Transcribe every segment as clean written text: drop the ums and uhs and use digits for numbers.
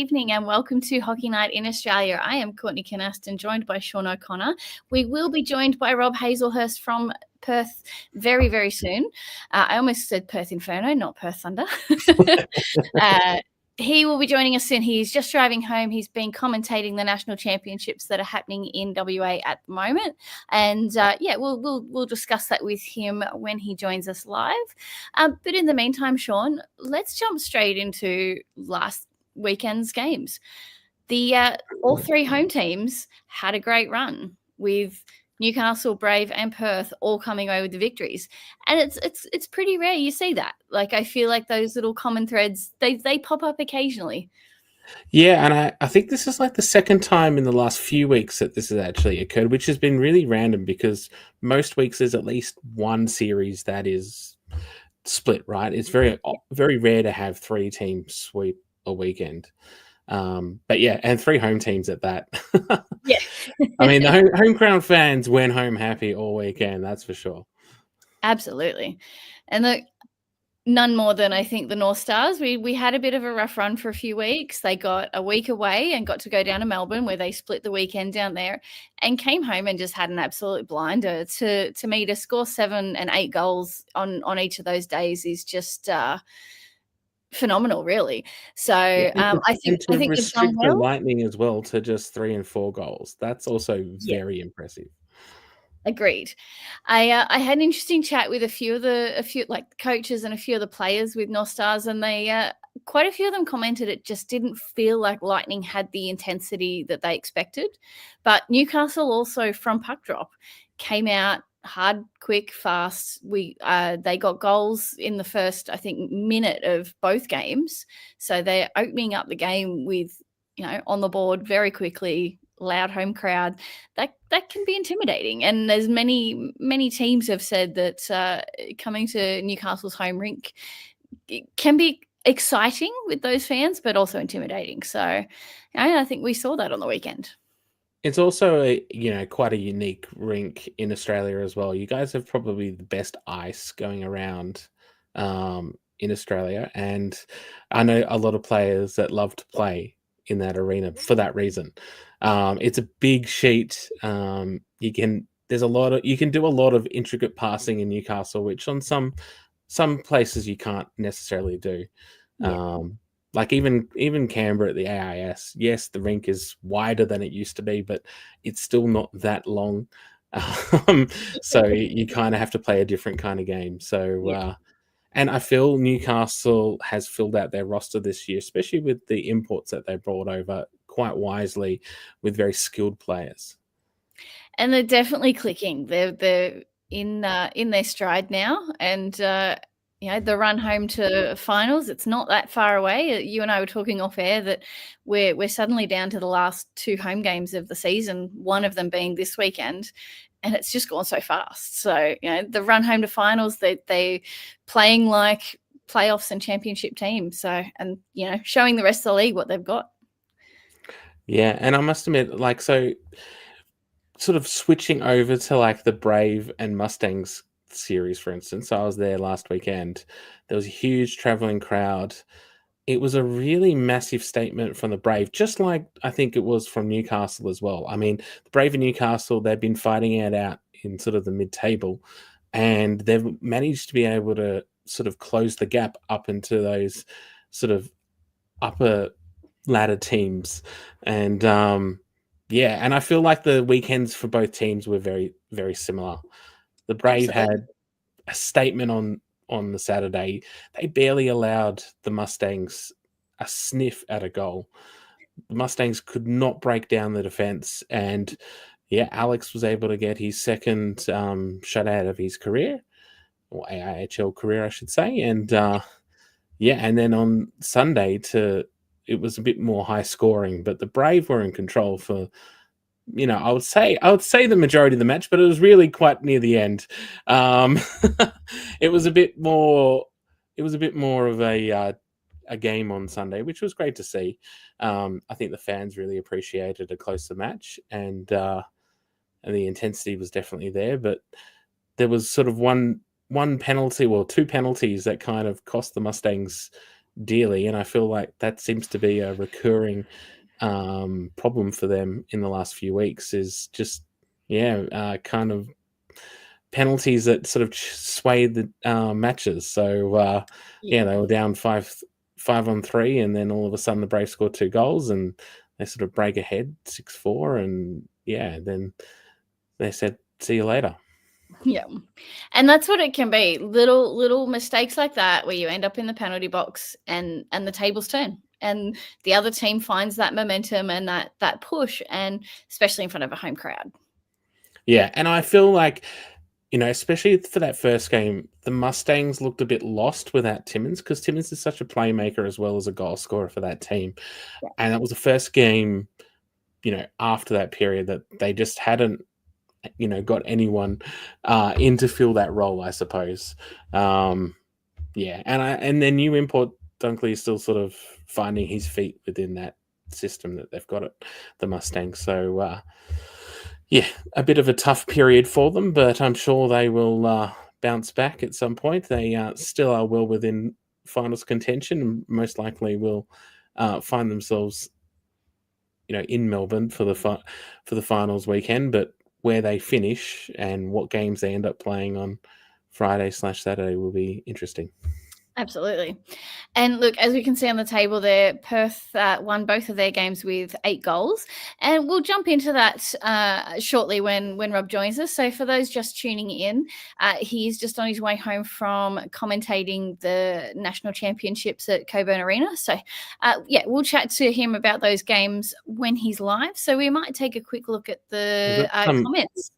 evening and welcome to Hockey Night in Australia. I am Courtney Canaston, joined by Sean O'Connor. We will be joined by Rob Haselhurst from Perth very, very soon. I almost said Perth Inferno, not Perth Thunder. He will be joining us soon. He's just driving home. He's been commentating the national championships that are happening in WA at the moment, and we'll discuss that with him when he joins us live. But in the meantime, Sean, let's jump straight into last weekend's games. All three home teams had a great run with Newcastle, Brave, and Perth all coming away with the victories. And it's pretty rare you see that. Like, I feel like those little common threads, they pop up occasionally. Yeah, and I think this is like the second time in the last few weeks that this has actually occurred, which has been really random because most weeks there's at least one series that is split, right? It's very, very rare to have three teams sweep a weekend. But yeah, and three home teams at that. Yeah. I mean, the home ground fans went home happy all weekend, that's for sure. Absolutely. And none more than, I think, the North Stars. We had a bit of a rough run for a few weeks. They got a week away and got to go down to Melbourne, where they split the weekend down there, and came home and just had an absolute blinder. To me, to score 7 and 8 goals on each of those days is just phenomenal, really. So I think they've done well. The Lightning as well to just 3 and 4 goals. That's also very impressive. Agreed. I had an interesting chat with a few like coaches and a few of the players with North Stars, and they quite a few of them commented it just didn't feel like Lightning had the intensity that they expected. But Newcastle also, from puck drop, came out hard, quick, fast. They got goals in the first, I think, minute of both games. So they're opening up the game with, on the board very quickly, loud home crowd. That can be intimidating. And as many teams have said that coming to Newcastle's home rink can be exciting with those fans, but also intimidating. So I think we saw that on the weekend. It's also quite a unique rink in Australia as well. You guys have probably the best ice going around in Australia, and I know a lot of players that love to play in that arena for that reason. It's a big sheet. You can do a lot of intricate passing in Newcastle, which on some places you can't necessarily do. Yeah. Like even Canberra at the AIS, yes, the rink is wider than it used to be, but it's still not that long. So you kind of have to play a different kind of game. So, and I feel Newcastle has filled out their roster this year, especially with the imports that they brought over quite wisely with very skilled players. And they're definitely clicking. They're in their stride now, and the run home to finals, it's not that far away. You and I were talking off air that we're suddenly down to the last 2 home games of the season, one of them being this weekend, and it's just gone so fast. So, the run home to finals, they playing like playoffs and championship teams. So, and, showing the rest of the league what they've got. Yeah, and I must admit, sort of switching over to like the Brave and Mustangs series, for instance. I was there last weekend. There was a huge traveling crowd. It was a really massive statement from the Brave, just like I think it was from Newcastle as well. I mean, the Brave and Newcastle, they've been fighting it out in sort of the mid-table, and they've managed to be able to sort of close the gap up into those sort of upper ladder teams. And and I feel like the weekends for both teams were very, very similar. The Brave had a statement on the Saturday. They barely allowed the Mustangs a sniff at a goal. The Mustangs could not break down the defense, and Alex was able to get his second shutout of his career, or AIHL career, I should say. And and then on Sunday it was a bit more high scoring, but the Brave were in control for, I would say the majority of the match, but it was really quite near the end. It was a bit more of a game on Sunday, which was great to see. I think the fans really appreciated a closer match, and the intensity was definitely there. But there was sort of one penalty, or 2 penalties that kind of cost the Mustangs dearly, and I feel like that seems to be a recurring problem for them in the last few weeks. Is just kind of penalties that sort of swayed the matches. So they were down 5-3, and then all of a sudden the Braves scored 2 goals, and they sort of break ahead 6-4, and then they said, "See you later." Yeah. And that's what it can be. Little mistakes like that where you end up in the penalty box and the tables turn. And the other team finds that momentum and that push, and especially in front of a home crowd. Yeah, and I feel like, especially for that first game, the Mustangs looked a bit lost without Timmins, because Timmins is such a playmaker as well as a goal scorer for that team. Yeah. And that was the first game, after that period that they just hadn't, got anyone in to fill that role, I suppose. And then new import Dunkley is still sort of finding his feet within that system that they've got at the Mustangs. So, a bit of a tough period for them, but I'm sure they will bounce back at some point. They still are well within finals contention, and most likely will find themselves, in Melbourne for the finals weekend. But where they finish and what games they end up playing on Friday/Saturday will be interesting. Absolutely. And look, as we can see on the table there, Perth won both of their games with 8 goals. And we'll jump into that shortly when Rob joins us. So for those just tuning in, he's just on his way home from commentating the national championships at Coburn Arena. So, we'll chat to him about those games when he's live. So we might take a quick look at the comments.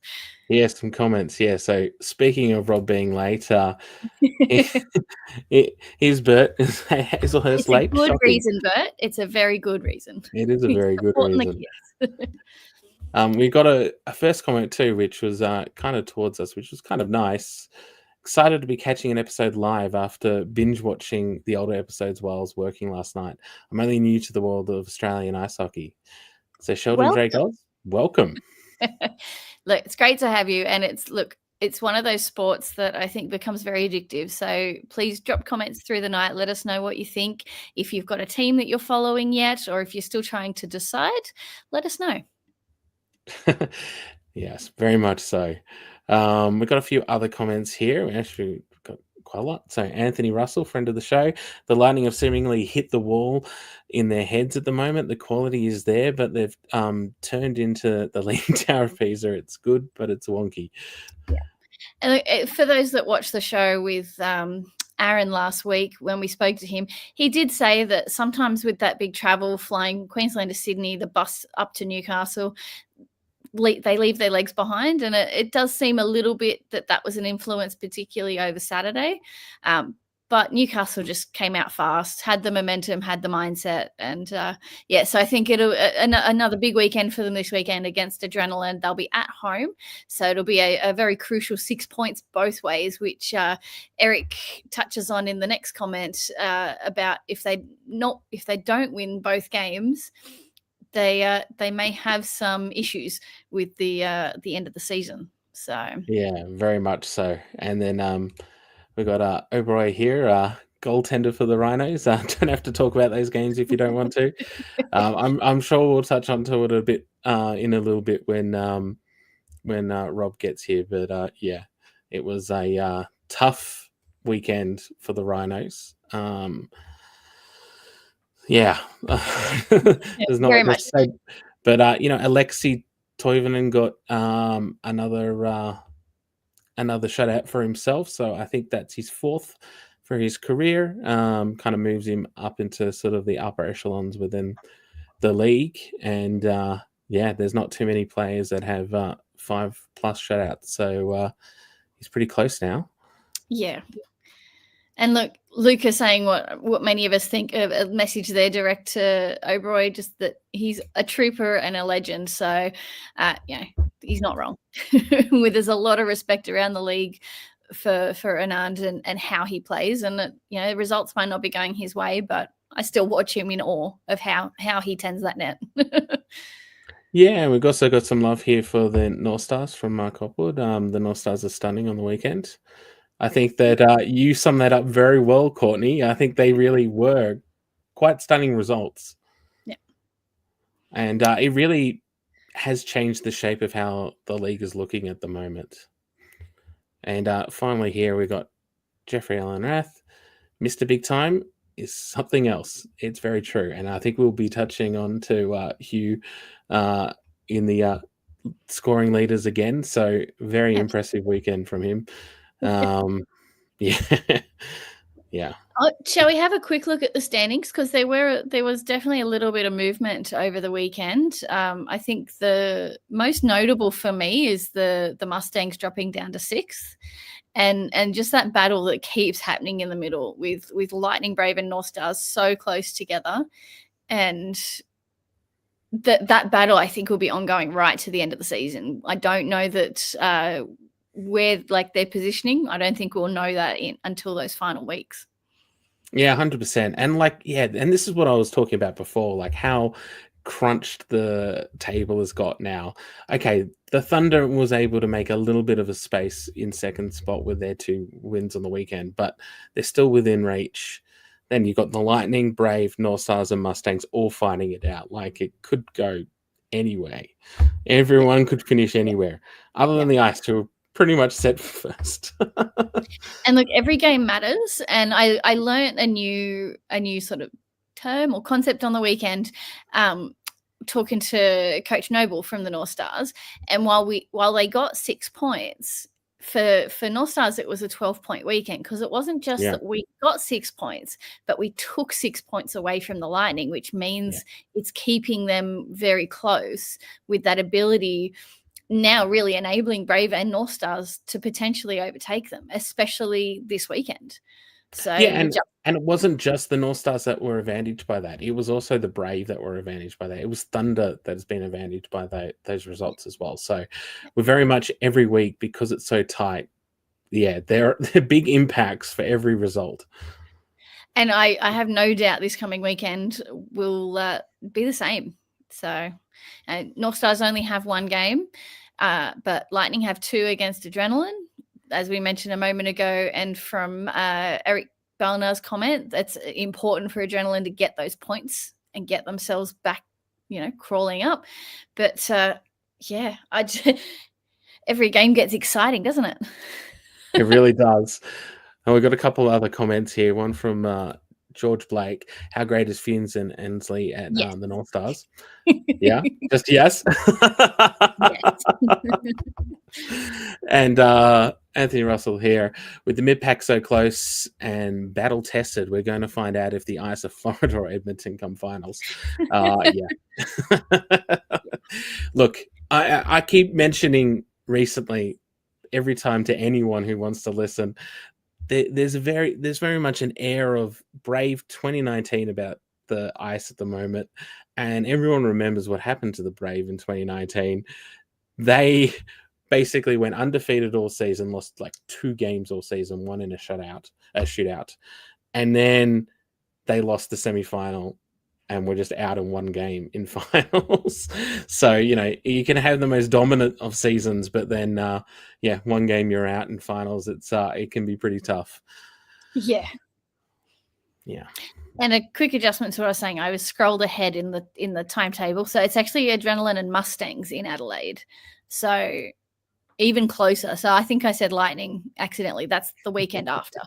Yeah, some comments. Yeah, so speaking of Rob being late, here's Bert. Haselhurst late. It's a good reason, Bert. It's a very good reason. It is a very good reason. We got a first comment too, which was kind of towards us, which was kind of nice. Excited to be catching an episode live after binge watching the older episodes while I was working last night. I'm only new to the world of Australian ice hockey. So Sheldon Drake, welcome. Look, it's great to have you, and it's one of those sports that I think becomes very addictive. So please drop comments through the night. Let us know what you think. If you've got a team that you're following yet, or if you're still trying to decide, let us know. Yes, very much so. We've got a few other comments here. We actually got quite a lot. So Anthony Russell, friend of the show, the Lightning have seemingly hit the wall in their heads at the moment. The quality is there, but they've turned into the Leaning Tower of Pisa. It's good, but it's wonky. Yeah. And for those that watched the show with Aaron last week, when we spoke to him, he did say that sometimes with that big travel flying Queensland to Sydney, the bus up to Newcastle, they leave their legs behind, and it does seem a little bit that was an influence, particularly over Saturday. But Newcastle just came out fast, had the momentum, had the mindset, and so I think it'll another big weekend for them this weekend against Adrenaline. They'll be at home, so it'll be a very crucial 6 points both ways, which Eric touches on in the next comment about if they don't win both games, they may have some issues with the end of the season. So yeah, very much so. And then we got O'Brien here, goaltender for the Rhinos. Don't have to talk about those games if you don't want to. I'm sure we'll touch onto it a bit in a little bit when Rob gets here. But it was a tough weekend for the Rhinos. There's not much to say. But Alexei Toivonen got another shutout for himself, so I think that's his 4th for his career. Kind of moves him up into sort of the upper echelons within the league, and there's not too many players that have 5+ shutouts, so he's pretty close now. Yeah. And look, Luca saying what many of us think of a message there direct to O'Brien, just that he's a trooper and a legend. So, he's not wrong. There's a lot of respect around the league for Anand and how he plays. And, the results might not be going his way, but I still watch him in awe of how he tends that net. Yeah, we've also got some love here for the North Stars from Mark Hopwood. The North Stars are stunning on the weekend. I think that you summed that up very well, Courtney. I think they really were quite stunning results. Yeah. And it really has changed the shape of how the league is looking at the moment. And finally here we got Jeffrey Allen Rath. Mr. Big Time is something else. It's very true. And I think we'll be touching on to Hugh in the scoring leaders again. So very impressive weekend from him. Yeah. Yeah. Shall we have a quick look at the standings? Because there was definitely a little bit of movement over the weekend. I think the most notable for me is the Mustangs dropping down to 6th. And just that battle that keeps happening in the middle with Lightning, Brave and North Stars so close together. And that battle, I think, will be ongoing right to the end of the season. I don't know that where like their positioning, I don't think we'll know that until those final weeks. Yeah, 100%. And and this is what I was talking about before, like how crunched the table has got now. Okay, the Thunder was able to make a little bit of a space in second spot with their 2 wins on the weekend, but they're still within reach. Then you've got the Lightning, Brave, North Stars, and Mustangs all fighting it out. Like it could go anywhere. Everyone could finish anywhere, other than the Ice, who are pretty much set for first. And look, every game matters. And I learned a new sort of term or concept on the weekend, talking to Coach Noble from the North Stars. And while they got 6 points, for North Stars, it was a 12-point weekend, because it wasn't just that we got 6 points, but we took 6 points away from the Lightning, which means it's keeping them very close, with that ability now really enabling Brave and North Stars to potentially overtake them, especially this weekend. So and it wasn't just the North Stars that were advantaged by that. It was also the Brave that were advantaged by that. It was Thunder that has been advantaged by those results as well. So we're very much every week, because it's so tight. Yeah, there are big impacts for every result. And I have no doubt this coming weekend will be the same. So North Stars only have 1 game, but Lightning have 2 against Adrenaline, as we mentioned a moment ago. And from Eric Bellner's comment, that's important for Adrenaline to get those points and get themselves back, crawling up. But every game gets exciting, doesn't it? It really does. And we've got a couple other comments here. One from George Blake. How great is Finns and Ensley at the North Stars? Yeah, just yes. And Anthony Russell here. With the mid-pack so close and battle-tested, we're going to find out if the Ice of Florida or Edmonton come finals. Look, I keep mentioning recently, every time, to anyone who wants to listen, there's very much an air of Brave 2019 about the Ice at the moment, and everyone remembers what happened to the Brave in 2019. They basically went undefeated all season, lost like 2 games all season, 1 in a shootout, and then they lost the semi-final and were just out in 1 game in finals. So, you can have the most dominant of seasons, but then 1 game you're out in finals. It can be pretty tough. Yeah. And a quick adjustment to what I was saying, I was scrolled ahead in the timetable. So it's actually Adrenaline and Mustangs in Adelaide. So even closer. So I think I said Lightning accidentally. That's the weekend after.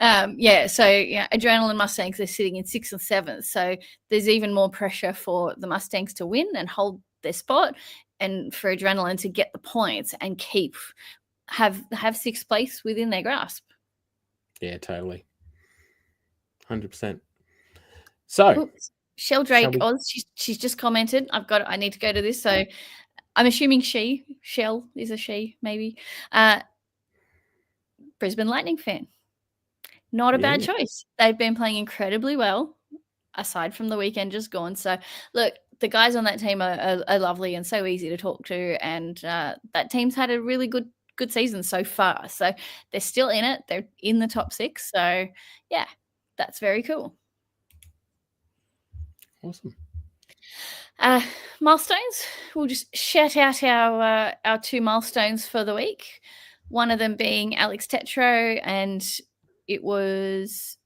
Adrenaline Mustangs, they're sitting in 6th and 7th. So there's even more pressure for the Mustangs to win and hold their spot, and for Adrenaline to get the points and have 6th place within their grasp. Yeah, totally. 100%. So Shell Drake Oz, she's just commented. I need to go to this. So I'm assuming Shell is a she, maybe. Brisbane Lightning fan. Not a bad choice. They've been playing incredibly well, aside from the weekend just gone. So, look, the guys on that team are lovely and so easy to talk to, and that team's had a really good season so far. So they're still in it. They're in the top 6. So, yeah, that's very cool. Awesome. Milestones. We'll just shout out our 2 milestones for the week. one of them being Alex Tetro, and it was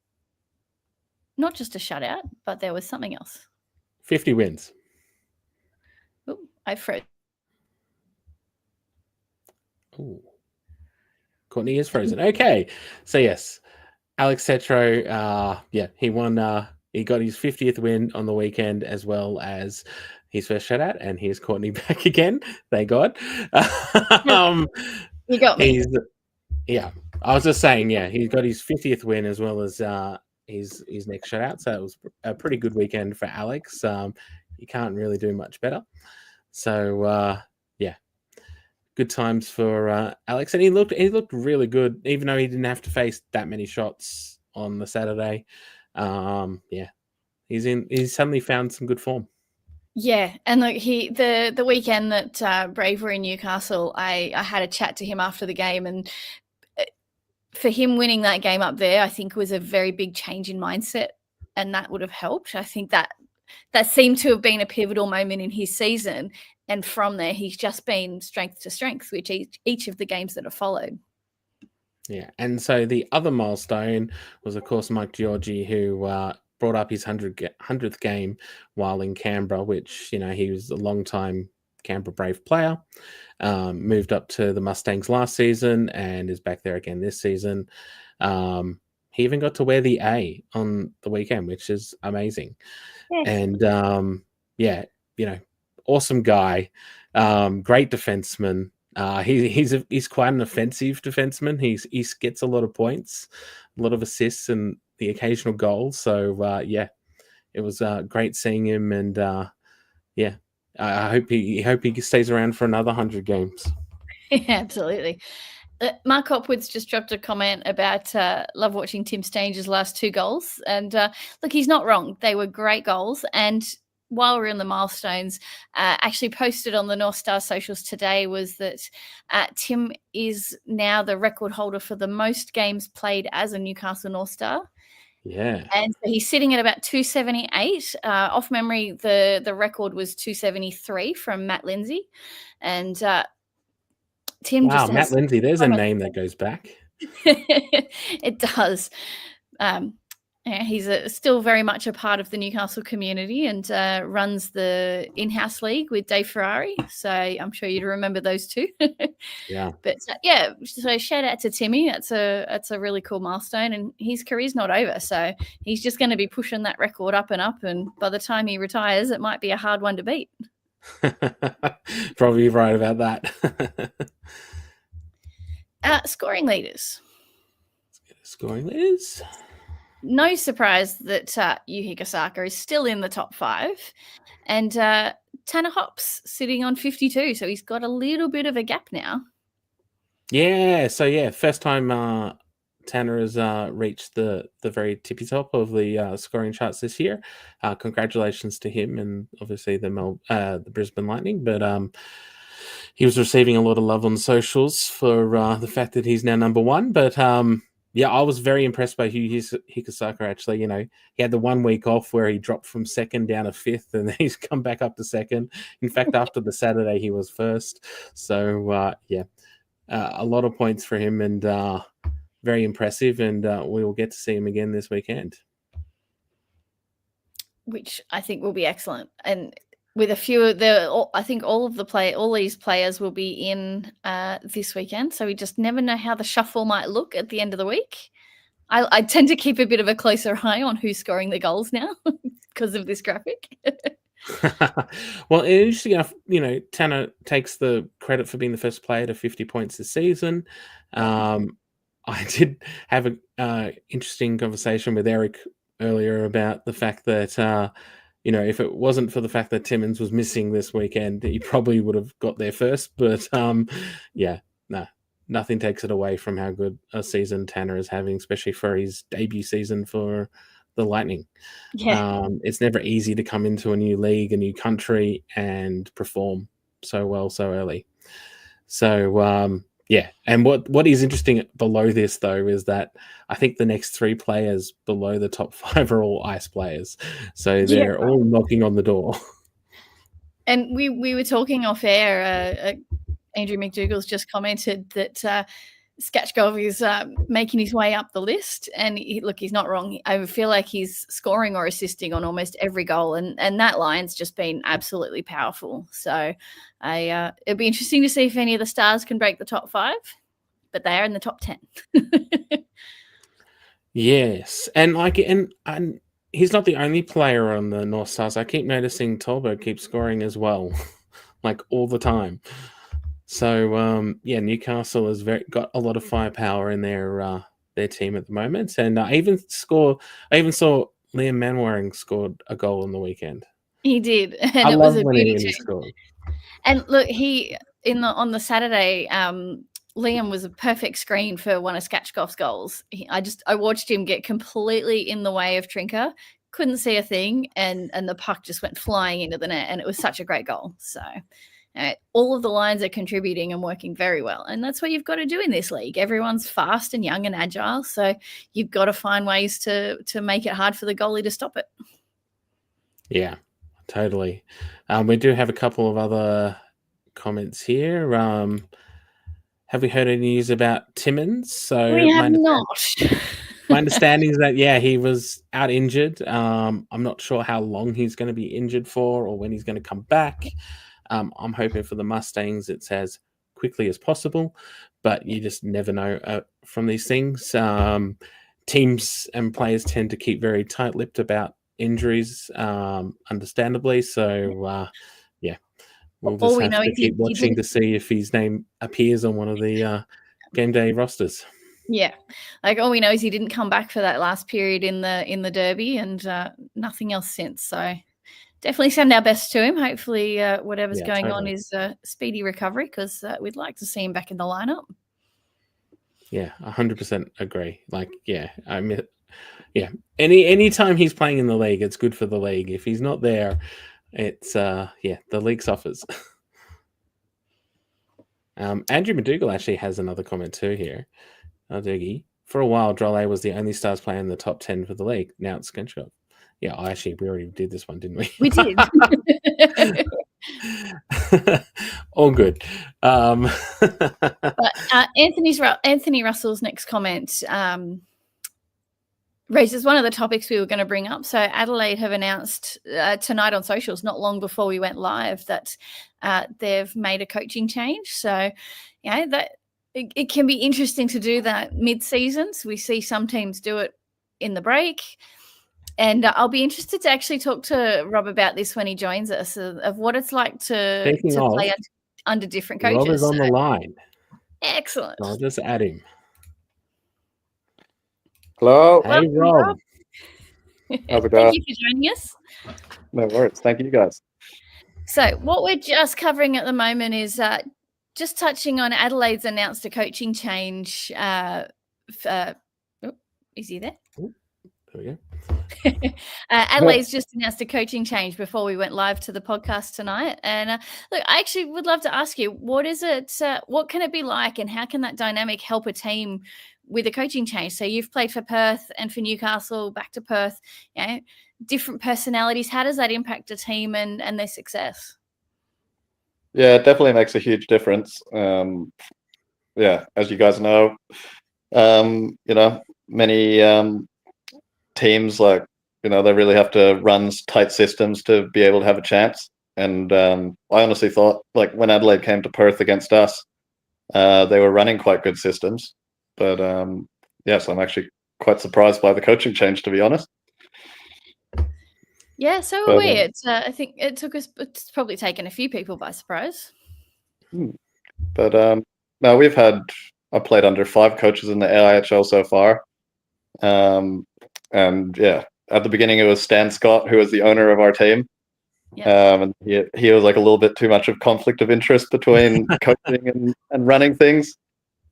not just a shutout, but there was something else. 50 wins. Ooh, I froze. Ooh. Courtney is frozen. Okay. So, yes, Alex Tetro, he won. He got his 50th win on the weekend, as well as his first shutout, and here's Courtney back again. Thank God. You got me. I was just saying, he got his 50th win as well as his next shutout. So it was a pretty good weekend for Alex. You can't really do much better. So good times for Alex, and he looked really good, even though he didn't have to face that many shots on the Saturday. He's suddenly found some good form. Yeah, and look, the weekend that Brave were in Newcastle, I had a chat to him after the game, and for him winning that game up there, I think was a very big change in mindset, and that would have helped. I think that seemed to have been a pivotal moment in his season, and from there, he's just been strength to strength, which each of the games that have followed. Yeah, and so the other milestone was, of course, Mike Georgie, who brought up his 100th game while in Canberra, which, he was a long-time Canberra Brave player, moved up to the Mustangs last season and is back there again this season. He even got to wear the A on the weekend, which is amazing. Yes. And awesome guy, great defenseman. He's quite an offensive defenseman. He gets a lot of points, a lot of assists, and the occasional goal. So it was great seeing him, and I hope he stays around for another 100 games. Yeah, absolutely. Mark Hopwood's just dropped a comment about love watching Tim Stanger's last 2 goals. And look, he's not wrong. They were great goals. And while we're in the milestones, actually posted on the North Star socials today was that Tim is now the record holder for the most games played as a Newcastle North Star. Yeah. And so he's sitting at about 278. Off memory, the record was 273 from Matt Lindsay. And Tim just Matt Lindsay, there's a name that goes back. It does. He's still very much a part of the Newcastle community and runs the in-house league with Dave Ferrari. So I'm sure you'd remember those two. Yeah. But so shout out to Timmy. That's a really cool milestone, and his career's not over. So he's just going to be pushing that record up and up. And by the time he retires, it might be a hard one to beat. Probably right about that. Scoring leaders. Scoring leaders. No surprise that Yuhi Gasaka is still in the top 5, and Tanner Hops sitting on 52. So he's got a little bit of a gap now. Yeah. So first time Tanner has reached the very tippy top of the scoring charts this year. Congratulations to him, and obviously the Brisbane Lightning. But he was receiving a lot of love on socials for the fact that he's now number 1. But I was very impressed by Hugh Hikosaka, actually. He had the 1 week off where he dropped from 2nd down to 5th, and then he's come back up to 2nd. In fact, after the Saturday, he was 1st. So, a lot of points for him, and very impressive, and we will get to see him again this weekend. Which I think will be excellent. And with a few, I think all these players will be in this weekend. So we just never know how the shuffle might look at the end of the week. I tend to keep a bit of a closer eye on who's scoring the goals now because of this graphic. Well, interesting enough, Tanner takes the credit for being the first player to 50 points this season. I did have an interesting conversation with Eric earlier about the fact that, if it wasn't for the fact that Timmins was missing this weekend, he probably would have got there first. But nothing takes it away from how good a season Tanner is having, especially for his debut season for the Lightning. Yeah. It's never easy to come into a new league, a new country, and perform so well so early. So, and what is interesting below this, though, is that I think the next 3 players below the top 5 are all ice players. So they're all knocking on the door. And we were talking off air. Andrew McDougall's just commented that Sketchkov is making his way up the list, and he's not wrong. I feel like he's scoring or assisting on almost every goal, and that line's just been absolutely powerful. So it'll be interesting to see if any of the Stars can break the top 5, but they are in the top 10. Yes, and he's not the only player on the North Stars. I keep noticing Tolberg keeps scoring as well, like all the time. So Newcastle has got a lot of firepower in their team at the moment, and I even saw Liam Manwaring scored a goal on the weekend. He did, and it was a beauty too. Scored. And look, on the Saturday, Liam was a perfect screen for one of Sketchkov's goals. I watched him get completely in the way of Trinker, couldn't see a thing, and the puck just went flying into the net, and it was such a great goal. So. All of the lines are contributing and working very well. And that's what you've got to do in this league. Everyone's fast and young and agile. So you've got to find ways to make it hard for the goalie to stop it. Yeah, totally. We do have a couple of other comments here. Have we heard any news about Timmins? So we have not. My understanding is that, he was out injured. I'm not sure how long he's going to be injured for or when he's going to come back. I'm hoping for the Mustangs it's as quickly as possible, but you just never know from these things. Teams and players tend to keep very tight-lipped about injuries, understandably. So, we'll just have to keep watching to see if his name appears on one of the game day rosters. Yeah, like all we know is he didn't come back for that last period in the derby, and nothing else since. So. Definitely send our best to him. Hopefully whatever's going on is a speedy recovery, because we'd like to see him back in the lineup. Yeah, 100% agree. Any time he's playing in the league, it's good for the league. If he's not there, it's the league suffers. Andrew McDougall actually has another comment too here. Doogie, for a while, Drolet was the only Stars player in the top 10 for the league. Now it's Sketchkov. Yeah, we already did this one, didn't we? We did. All good. But Anthony Russell's next comment raises one of the topics we were going to bring up. So Adelaide have announced tonight on socials, not long before we went live, that they've made a coaching change. So, that it can be interesting to do that mid-season. So we see some teams do it in the break. And I'll be interested to actually talk to Rob about this when he joins us, of what it's like to play under different coaches. Rob is on the line. Excellent. I'll just add him. Hello. Hey, Rob. How's it going? Thank you for joining us. No worries. Thank you, guys. So what we're just covering at the moment is just touching on Adelaide's announced a coaching change. Is he there? There we go. Adelaide's just announced a coaching change before we went live to the podcast tonight. And look, I actually would love to ask you, what is it? What can it be like, and how can that dynamic help a team with a coaching change? So you've played for Perth and for Newcastle, back to Perth, different personalities. How does that impact a team and their success? Yeah, it definitely makes a huge difference. As you guys know, many teams, they really have to run tight systems to be able to have a chance. And I honestly thought, when Adelaide came to Perth against us, they were running quite good systems. But so I'm actually quite surprised by the coaching change, to be honest. Yeah, so are we. I think it's probably taken a few people by surprise. But no, I've played under 5 coaches in the AIHL so far. And at the beginning it was Stan Scott, who was the owner of our team. And he was a little bit too much of conflict of interest between coaching and running things.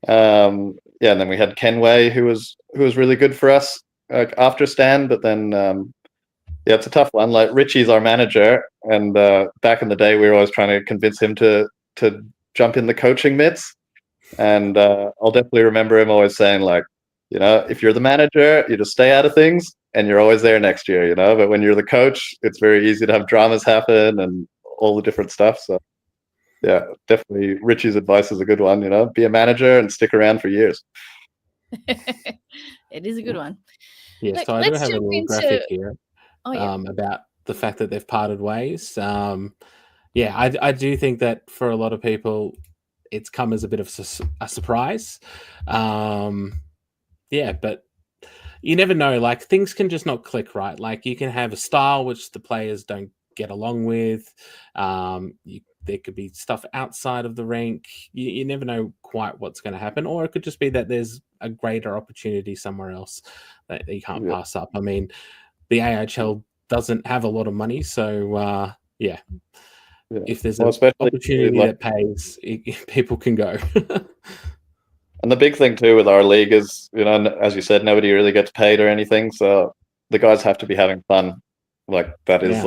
And then we had Kenway, who was really good for us after Stan, but then it's a tough one. Richie's our manager, and back in the day we were always trying to convince him to jump in the coaching mitts. And I'll definitely remember him always saying, if you're the manager, you just stay out of things and you're always there next year, but when you're the coach, it's very easy to have dramas happen and all the different stuff. So yeah, definitely Richie's advice is a good one. Be a manager and stick around for years. It is a good one. Yeah, Look, so I do let's have a jump little graphic into. here Oh yeah, about the fact that they've parted ways. Yeah, I do think that for a lot of people, it's come as a bit of a surprise. Yeah, but you never know. Like, things can just not click right. Like, you can have a style which the players don't get along with. There could be stuff outside of the rink. You never know quite what's going to happen, or it could just be that there's a greater opportunity somewhere else that you can't pass up. I mean, the AIHL doesn't have a lot of money, so yeah. If there's an opportunity that pays, people can go. And the big thing too with our league is, as you said, nobody really gets paid or anything. So the guys have to be having fun. Like, that is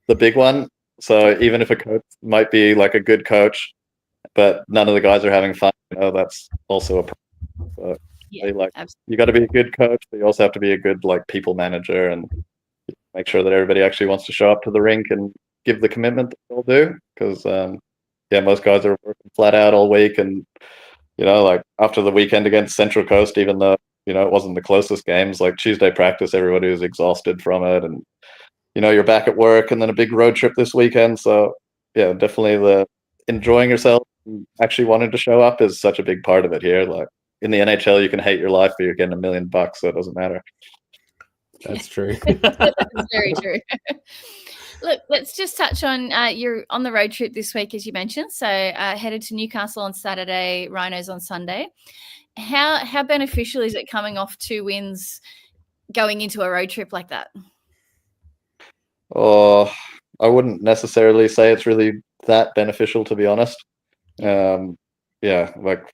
the big one. So even if a coach might be like a good coach, but none of the guys are having fun, that's also a problem. So you got to be a good coach, but you also have to be a good like people manager and make sure that everybody actually wants to show up to the rink and give the commitment that they'll do. Because most guys are working flat out all week, and like after the weekend against Central Coast, even though it wasn't the closest games, like Tuesday practice, everybody was exhausted from it, and you're back at work, and then a big road trip this weekend. So yeah, definitely the enjoying yourself and actually wanting to show up is such a big part of it here. Like in the NHL, you can hate your life, but you're getting $1 million, so it doesn't matter. That's true. That's very true. Look, let's just touch on you're on the road trip this week, as you mentioned. So headed to Newcastle on Saturday, Rhinos on Sunday. How beneficial is it coming off 2 wins, going into a road trip like that? Oh, I wouldn't necessarily say it's really that beneficial, to be honest. Like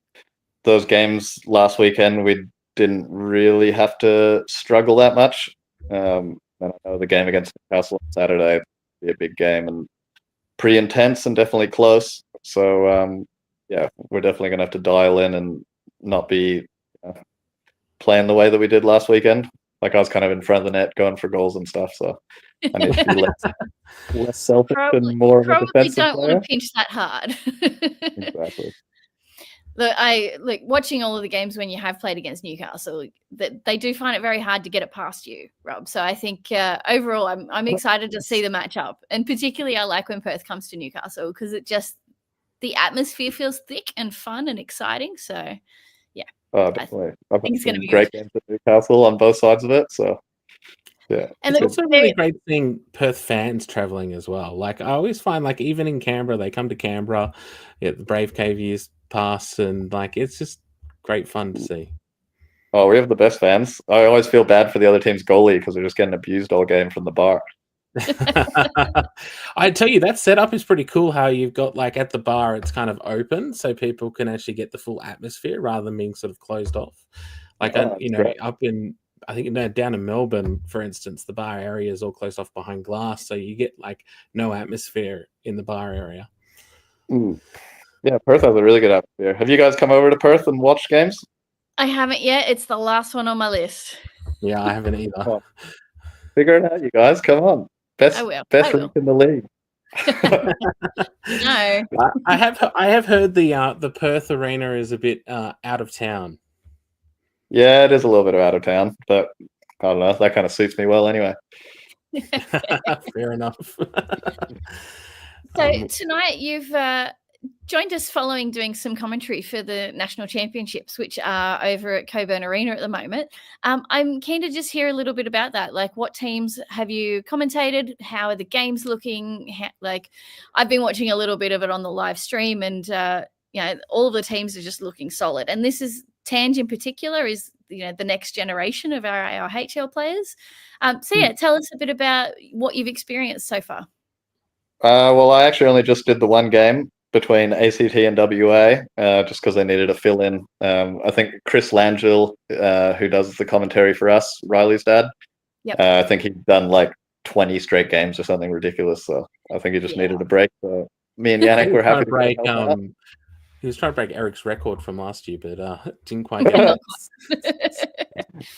those games last weekend, we didn't really have to struggle that much. And I know the game against Newcastle on Saturday will be a big game and pretty intense and definitely close. So we're definitely going to have to dial in and not be playing the way that we did last weekend. Like, I was kind of in front of the net going for goals and stuff, so I need to be less selfish and more of a defensive player. Probably don't want to pinch that hard. Exactly. Look, watching all of the games when you have played against Newcastle, that they do find it very hard to get it past you, Rob. So I think overall, I'm excited to see the matchup, and particularly I like when Perth comes to Newcastle because the atmosphere feels thick and fun and exciting. So yeah, definitely. I've had some great games at Newcastle on both sides of it. So yeah, and it's also really great seeing Perth fans traveling as well. Like, I always find, like, even in Canberra, they come to Canberra, the Brave Cave years pass, and like it's just great fun to see. Oh, we have the best fans. I always feel bad for the other team's goalie because they're just getting abused all game from the bar. I tell you, that setup is pretty cool. How you've got, like, at the bar, it's kind of open, so people can actually get the full atmosphere rather than being sort of closed off. Like, up in, I think, down in Melbourne, for instance, the bar area is all closed off behind glass, so you get like no atmosphere in the bar area. Yeah, Perth has a really good atmosphere. Have you guys come over to Perth and watched games? I haven't yet. It's the last one on my list. Yeah, I haven't either. Figure it out, you guys. Come on. Best rink in the league. No. I have heard the Perth Arena is a bit out of town. Yeah, it is a little bit out of town, but I don't know. That kind of suits me well anyway. Fair enough. So tonight you've joined us following doing some commentary for the national championships, which are over at Coburn Arena at the moment. I'm keen to just hear a little bit about that. Like, what teams have you commentated? How are the games looking? I've been watching a little bit of it on the live stream, and all of the teams are just looking solid. And this is Tange in particular is the next generation of our AIHL players. Tell us a bit about what you've experienced so far. Well, I actually only just did the one game between ACT and WA, just because I needed a fill-in. I think Chris Langell, who does the commentary for us, Riley's dad, I think he'd done like 20 straight games or something ridiculous. So I think he just needed a break. So me and Yannick were happy to break. He was trying to break Eric's record from last year, but didn't quite get it.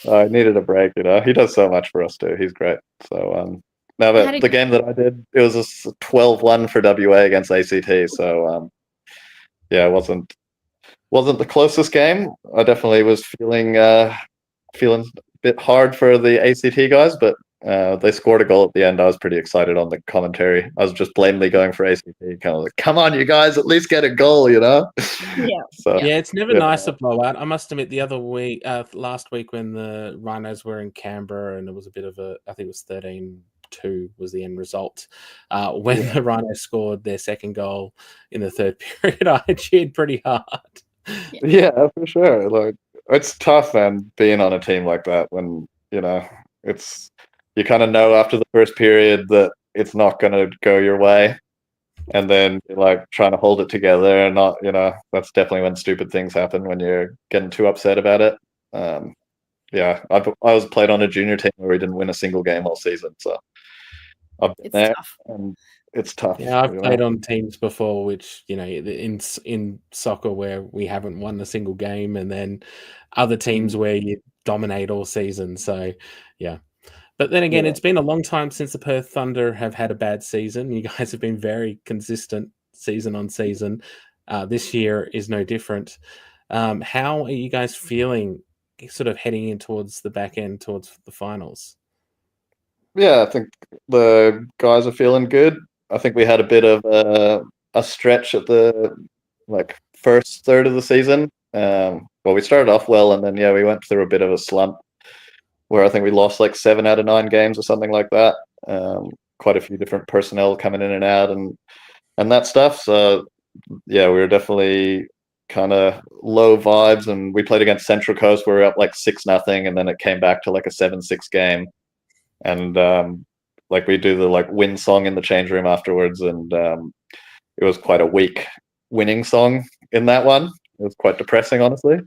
I needed a break. He does so much for us too. He's great. So No, but the game that I did, it was a 12-1 for WA against ACT. So yeah, it wasn't the closest game. I definitely was feeling a bit hard for the ACT guys, but they scored a goal at the end. I was pretty excited on the commentary. I was just blamely going for ACT, kind of like, come on, you guys, at least get a goal, you know? Yeah. So, yeah, it's never nice to blow out. I must admit, the other week, last week when the Rhinos were in Canberra, and it was a bit of I think it was 13-2 was the end result. When the Rhinos scored their second goal in the third period, I cheered pretty hard. Yeah, for sure. Like, it's tough, man, being on a team like that when, you know, you kind of know after the first period that it's not going to go your way. And then you're like trying to hold it together and not, you know, that's definitely when stupid things happen, when you're getting too upset about it. Yeah, I was played on a junior team where we didn't win a single game all season. So I've been there, and it's tough. Yeah, I've played on teams before, which, you know, in soccer where we haven't won a single game, and then other teams where you dominate all season. So, yeah. But then again, it's been a long time since the Perth Thunder have had a bad season. You guys have been very consistent season on season. This year is no different. How are you guys feeling sort of heading in towards the back end, towards the finals? Yeah, I think the guys are feeling good. I think we had a bit of a stretch at the first third of the season. Well, we started off well, and then we went through a bit of a slump where I think we lost like 7 out of 9 games or something like that. Quite a few different personnel coming in and out and that stuff. So yeah, we were definitely kind of low vibes, and we played against Central Coast where we were up like 6-0, and then it came back to like a 7-6 game. And like we do the like win song in the change room afterwards, and it was quite a weak winning song in that one. It was quite depressing, honestly.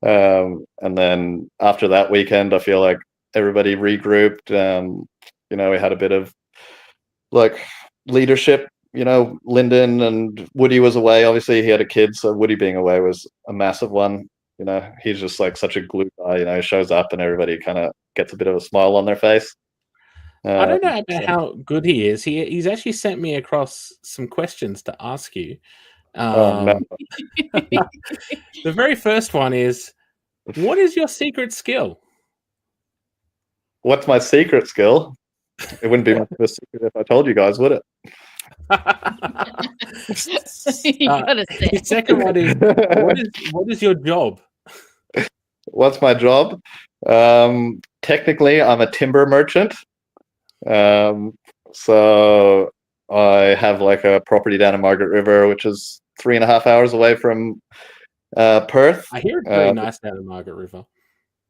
And then after that weekend, I feel like everybody regrouped. You know, we had a bit of like leadership. You know, Lyndon and Woody was away. Obviously, he had a kid, so Woody being away was a massive one. You know, he's just like such a glue guy. You know, he shows up and everybody kind of gets a bit of a smile on their face. I don't know about how good he is. He's actually sent me across some questions to ask you. No. The very first one is, what is your secret skill? What's my secret skill? It wouldn't be my first secret if I told you guys, would it? The second one is, what is your job? What's my job? Technically, I'm a timber merchant. So I have like a property down in Margaret River, which is 3.5 hours away from Perth. I hear it's very nice down in Margaret River.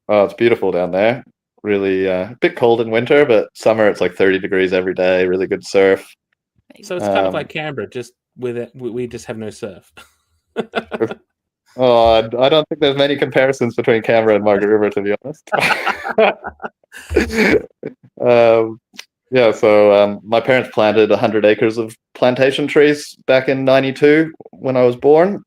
Oh, it's beautiful down there. Really a bit cold in winter, but summer it's like 30 degrees every day. Really good surf. So it's kind of like Canberra, just with it, we just have no surf. Oh, I don't think there's many comparisons between Canberra and Margaret River, to be honest. Yeah, so my parents planted 100 acres of plantation trees back in '92 when I was born,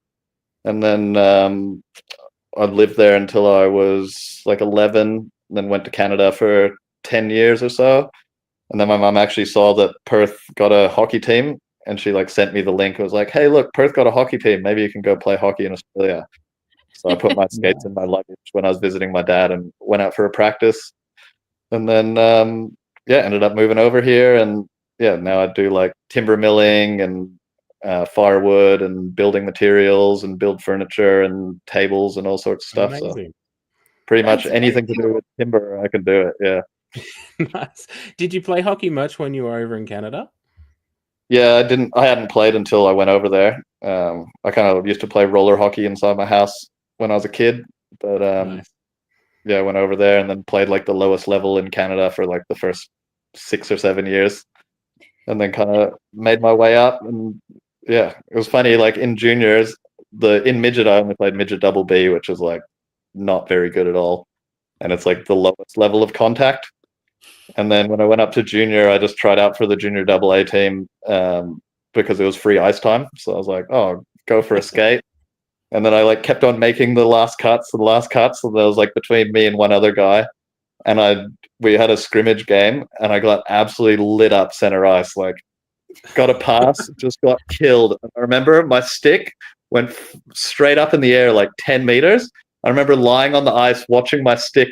and then I lived there until I was like 11, then went to Canada for 10 years or so. And then my mom actually saw that Perth got a hockey team, and she like sent me the link. It was like, hey, look, Perth got a hockey team. Maybe you can go play hockey in Australia. So I put my skates in my luggage when I was visiting my dad and went out for a practice. And then, ended up moving over here. And now I do like timber milling and firewood and building materials and build furniture and tables and all sorts of stuff. Amazing. So pretty much anything to do with timber, I can do it. Yeah. Nice. Did you play hockey much when you were over in Canada? Yeah, I hadn't played until I went over there. I kind of used to play roller hockey inside my house when I was a kid, but Nice. I went over there and then played like the lowest level in Canada for like the first 6 or 7 years, and then kind of made my way up. And it was funny, like in juniors, in midget I only played midget double B, which is like not very good at all, and it's like the lowest level of contact. And then when I went up to junior, I just tried out for the junior double A team because it was free ice time. So I was like, oh, go for a skate. And then I like kept on making the last cuts. And there was like between me and one other guy, and we had a scrimmage game, and I got absolutely lit up center ice. Like, got a pass, just got killed. I remember my stick went straight up in the air like 10 meters. I remember lying on the ice watching my stick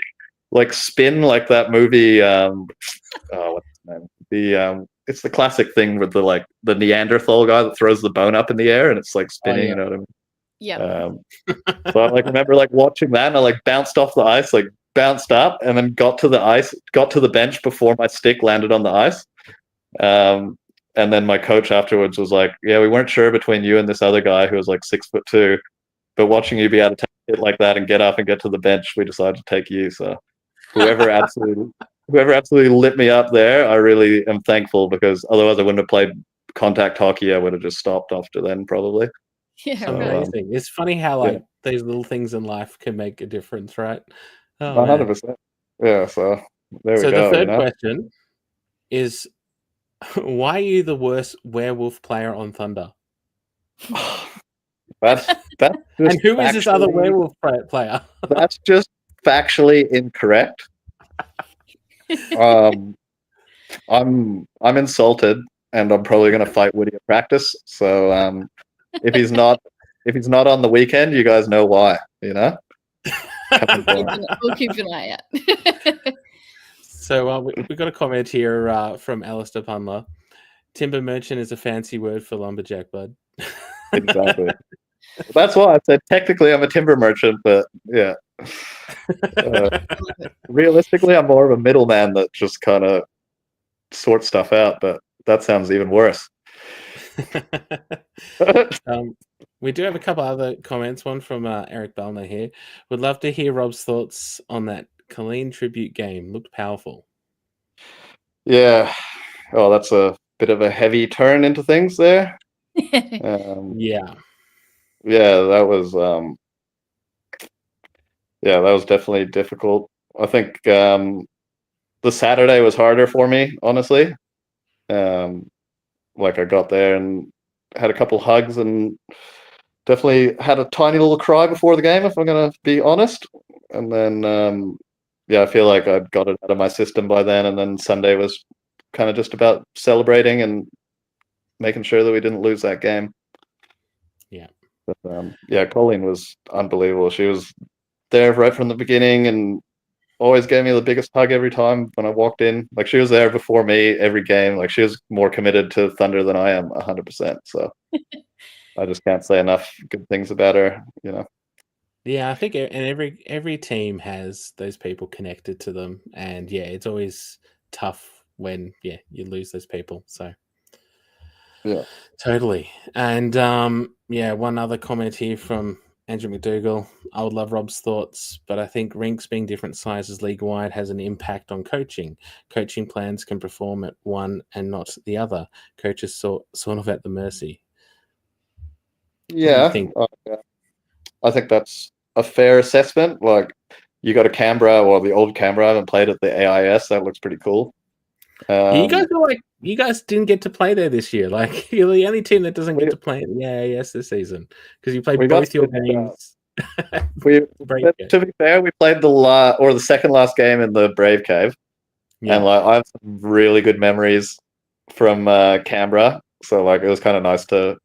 like spin like that movie. What's his name? It's the classic thing with the Neanderthal guy that throws the bone up in the air and it's like spinning. You know what I mean? Yeah. So I remember watching that, and I bounced off the ice, bounced up, and then got to the bench before my stick landed on the ice. And then my coach afterwards was like, "Yeah, we weren't sure between you and this other guy who was like 6'2", but watching you be able to take it like that and get up and get to the bench, we decided to take you." So whoever absolutely lit me up there, I really am thankful, because otherwise I wouldn't have played contact hockey. I would have just stopped after then, probably. Yeah, amazing. It's funny how these little things in life can make a difference, right? 100%. Yeah. So there we go. So the third question is, why are you the worst werewolf player on Thunder? That's and who is this other werewolf player? That's just factually incorrect. I'm insulted, and I'm probably going to fight Woody at practice. So if he's not on the weekend, you guys know why. You know. We'll keep an eye out. So we got a comment here from Alistair Punler. Timber merchant is a fancy word for lumberjack, bud. Exactly. That's why I said technically I'm a timber merchant, but yeah. Realistically, I'm more of a middleman that just kind of sorts stuff out, but that sounds even worse. We do have a couple other comments. One from Eric Bellner here. Would love to hear Rob's thoughts on that Colleen tribute game. Looked powerful. Yeah. Oh, that's a bit of a heavy turn into things there. Yeah, that was definitely difficult. I think the Saturday was harder for me, honestly. I got there and had a couple hugs and definitely had a tiny little cry before the game, if I'm going to be honest. And then, I feel like I'd got it out of my system by then. And then Sunday was kind of just about celebrating and making sure that we didn't lose that game. Yeah. But, Colleen was unbelievable. She was there right from the beginning and always gave me the biggest hug every time when I walked in. Like, she was there before me every game. Like, she was more committed to Thunder than I am, 100%. So I just can't say enough good things about her, you know. Yeah, I think every team has those people connected to them, and it's always tough when you lose those people. So yeah, totally. And one other comment here from Andrew McDougall. I would love Rob's thoughts, but I think rinks being different sizes league-wide has an impact on coaching. Coaching plans can perform at one and not the other. Coaches sort of at the mercy. Yeah, I think that's a fair assessment. Like, you got a Canberra, or the old Canberra, I haven't played at the AIS. That looks pretty cool. You guys didn't get to play there this year. Like, you're the only team that doesn't get to play in the AIS this season because you played both your games. To be fair, we played the second last game in the Brave Cave, and I have some really good memories from Canberra. So it was kind of nice to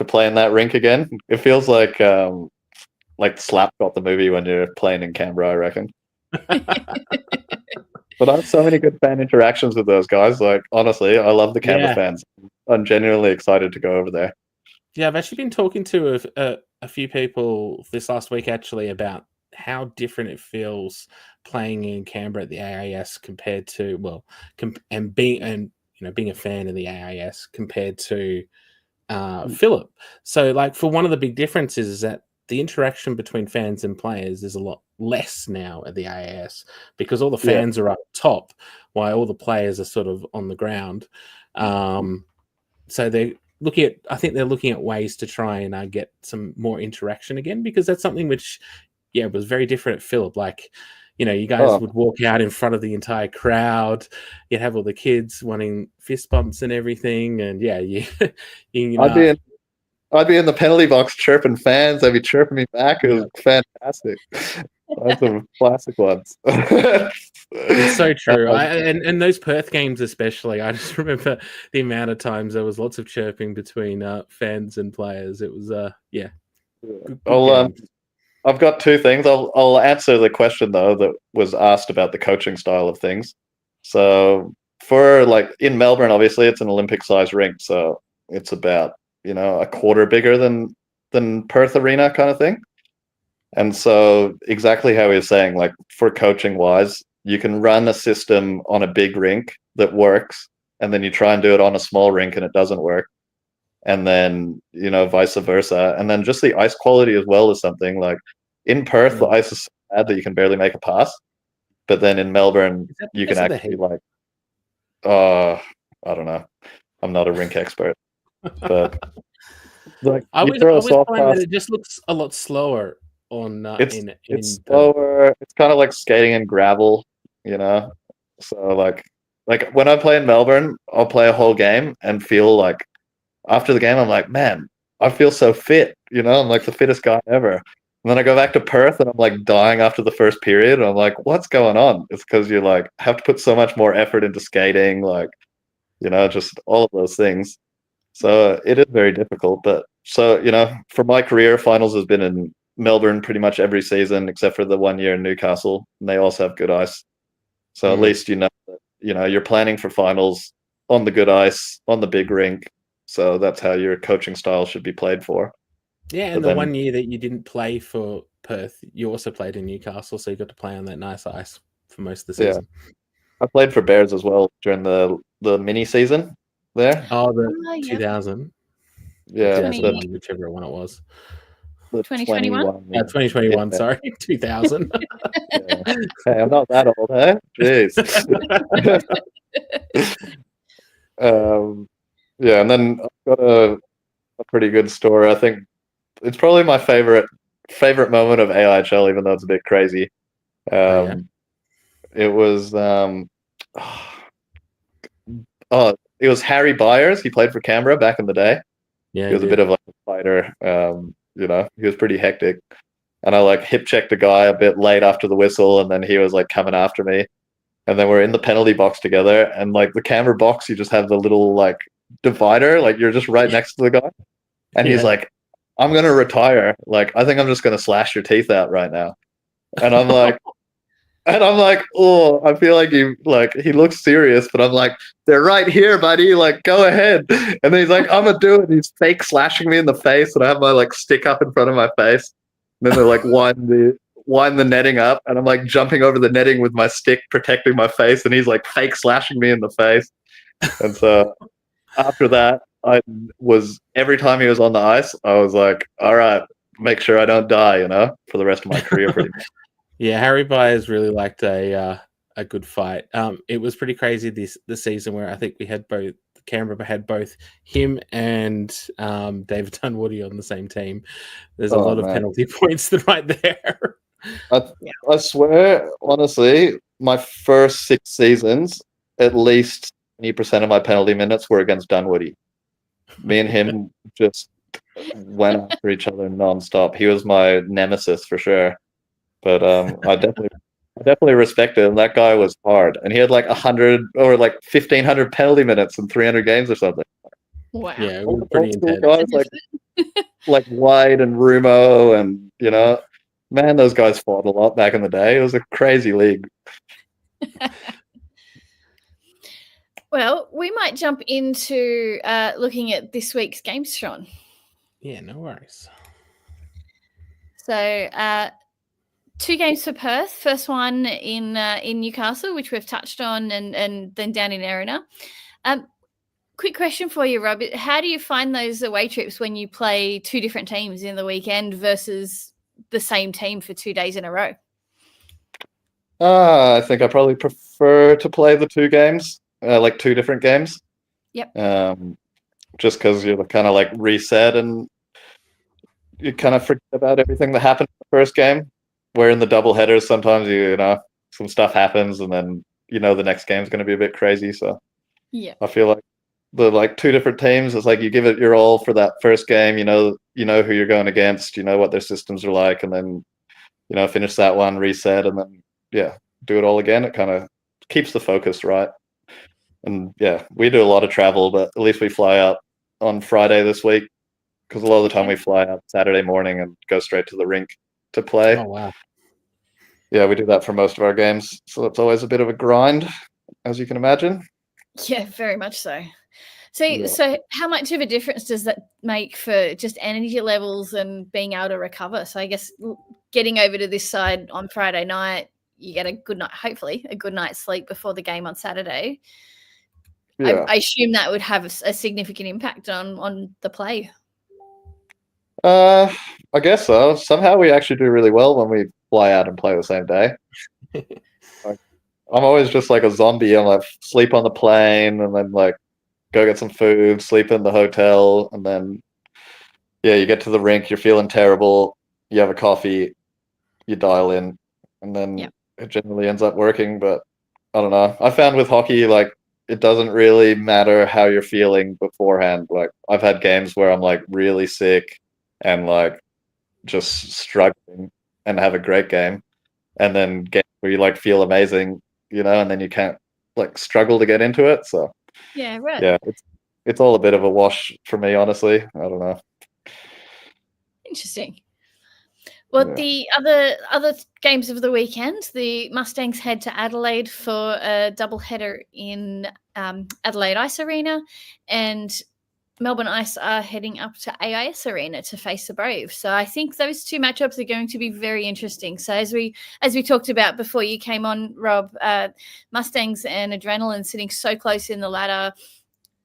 play in that rink again. It feels like Slapshot the movie when you're playing in Canberra, I reckon. But I have so many good fan interactions with those guys. Like, honestly, I love the Canberra fans. I'm genuinely excited to go over there. Yeah, I've actually been talking to a few people this last week actually about how different it feels playing in Canberra at the AIS compared to being a fan of the AIS compared to Phillip. So, for one of the big differences is that the interaction between fans and players is a lot less now at the AIS because all the fans are up top while all the players are sort of on the ground. So they're looking at ways to try and get some more interaction again, because that's something which, was very different at Phillip. You guys would walk out in front of the entire crowd. You'd have all the kids wanting fist bumps and everything. And I'd be in the penalty box chirping fans. They'd be chirping me back. It was fantastic. That's some classic ones. It's so true. And those Perth games especially, I just remember the amount of times there was lots of chirping between fans and players. It was good games. I've got two things. I'll answer the question though that was asked about the coaching style of things. So for like in Melbourne, obviously it's an Olympic-sized rink, so it's about a quarter bigger than Perth Arena kind of thing. And so exactly how he was saying, like for coaching wise, you can run a system on a big rink that works, and then you try and do it on a small rink and it doesn't work. And then, vice versa. And then just the ice quality as well is something like in Perth, the ice is so bad that you can barely make a pass. But then in Melbourne, you can actually like, I don't know. I'm not a rink expert, but like I always find that it just looks a lot slower on it's slower. It's kind of like skating in gravel, So like when I play in Melbourne, I'll play a whole game and feel like after the game, I'm like, man, I feel so fit. I'm like the fittest guy ever. And then I go back to Perth and I'm like dying after the first period. And I'm like, what's going on? It's because you like have to put so much more effort into skating, like, just all of those things. So it is very difficult. But so, for my career, finals has been in Melbourne pretty much every season except for the 1 year in Newcastle. And they also have good ice. So at least that, you're planning for finals on the good ice, on the big rink. So that's how your coaching style should be played for. Yeah, and the 1 year that you didn't play for Perth, you also played in Newcastle, so you got to play on that nice ice for most of the season. Yeah. I played for Bears as well during the mini season there. Oh, the 2000. Yeah, 2021, whichever one it was. 2021? 2021, yeah. Sorry, 2000. Yeah. Hey, I'm not that old, eh? Jeez. Yeah, and then I've got a pretty good story. I think it's probably my favorite moment of AIHL, even though it's a bit crazy. It was it was Harry Byers. He played for Canberra back in the day. Yeah, he was a bit of like a fighter. He was pretty hectic. And I like hip checked a guy a bit late after the whistle, and then he was like coming after me. And then we're in the penalty box together, and like the Canberra box, you just have the little like divider, like you're just right next to the guy. And he's like, I'm gonna retire. Like, I think I'm just gonna slash your teeth out right now. And I'm like, oh, I feel like he looks serious, but I'm like, they're right here, buddy. Like, go ahead. And then he's like, I'm gonna do it. He's fake slashing me in the face, and I have my like stick up in front of my face. And then they're like wind the netting up, and I'm like jumping over the netting with my stick protecting my face, and he's like fake slashing me in the face. And so after that, every time he was on the ice, I was like, all right, make sure I don't die, for the rest of my career pretty much. Yeah, Harry Byers really liked a good fight. It was pretty crazy this season where I think we had Canberra had both him and David Dunwoody on the same team. There's a lot of penalty points right there. I swear, honestly, my first 6 seasons, at least 20% of my penalty minutes were against Dunwoody. Me and him just went after each other nonstop. He was my nemesis for sure. But I definitely respect him. That guy was hard, and he had like 100 or like 1,500 penalty minutes in 300 games or something. Wow! Yeah, it was pretty intense. Guys like White and Rumo, and man, those guys fought a lot back in the day. It was a crazy league. Well, we might jump into looking at this week's games, Sean. Yeah, no worries. So, 2 games for Perth. First one in Newcastle, which we've touched on, and then down in Erina. Quick question for you, Rob. How do you find those away trips when you play 2 different teams in the weekend versus the same team for 2 days in a row? I think I probably prefer to play the 2 games, like 2 different games. Yep. Just because you're kind of like reset and you kind of forget about everything that happened in the first game. Where in the double headers, sometimes some stuff happens, and then the next game is going to be a bit crazy. So yeah, I feel like the 2 different teams, it's like you give it your all for that first game. You know who you're going against. You know what their systems are like, and then finish that one, reset, and then do it all again. It kind of keeps the focus right. And we do a lot of travel, but at least we fly out on Friday this week, because a lot of the time we fly out Saturday morning and go straight to the rink to play. Oh, wow. Yeah, we do that for most of our games. So it's always a bit of a grind, as you can imagine. Yeah, very much so. So how much of a difference does that make for just energy levels and being able to recover? So I guess getting over to this side on Friday night, you get a good night, hopefully a good night's sleep before the game on Saturday. Yeah. I assume that would have a significant impact on the play. I guess so. Somehow we actually do really well when we fly out and play the same day. I'm always just like a zombie. I'm like sleep on the plane and then like go get some food, sleep in the hotel, and then you get to the rink, you're feeling terrible, you have a coffee, you dial in, and then it generally ends up working. But I don't know. I found with hockey, like, it doesn't really matter how you're feeling beforehand. Like, I've had games where I'm like really sick and like just struggling and have a great game, and then games where you like feel amazing, and then you can't, like, struggle to get into it. So yeah, right. Yeah, it's all a bit of a wash for me, honestly. I don't know. Interesting. Well, the other games of the weekend, the Mustangs head to Adelaide for a doubleheader in Adelaide Ice Arena, and Melbourne Ice are heading up to AIS Arena to face the Braves. So I think those two matchups are going to be very interesting. So as we talked about before you came on, Rob, Mustangs and Adrenaline sitting so close in the ladder,